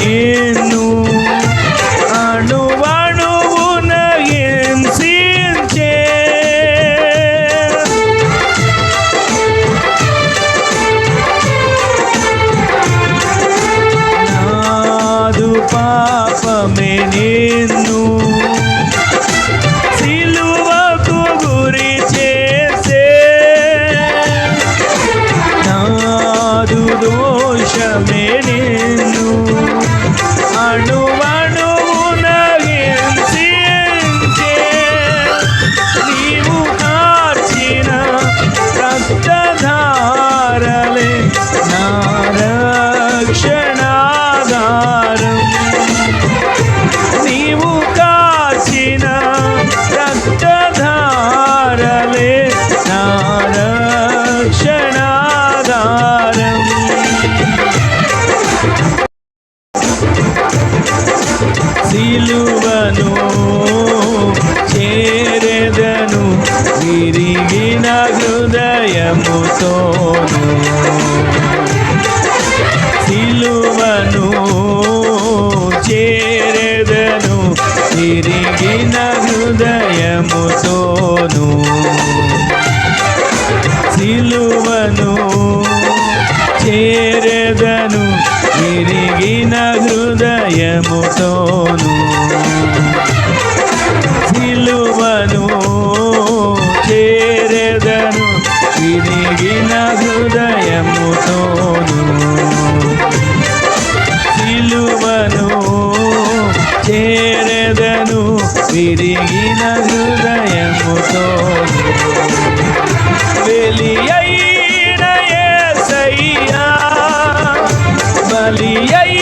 నిన్ను అణువణువున హింసించే నాదు పాపమే నిన్ను సిలువకు గురి చేసే నాదు దోషమే నిన్ను అణువణువున హింసించే నీవు కార్చిన రక్తధారలే నా రక్షణాధారం నీవు కార్చిన రక్తధారలే నా రక్షణాధారం సిలువను చేరెదను విరిగిన హృదయముతోను సిలువను చేరెదను విరిగిన హృదయముతోను సిలువను చేరెదను విరిగిన హృదయముతోను సిలువను చేరెదను విరిగిన హృదయముతోను సిలువను చేరెదను విరిగిన హృదయముతోను వెలియైన యేసయ్యా బలియై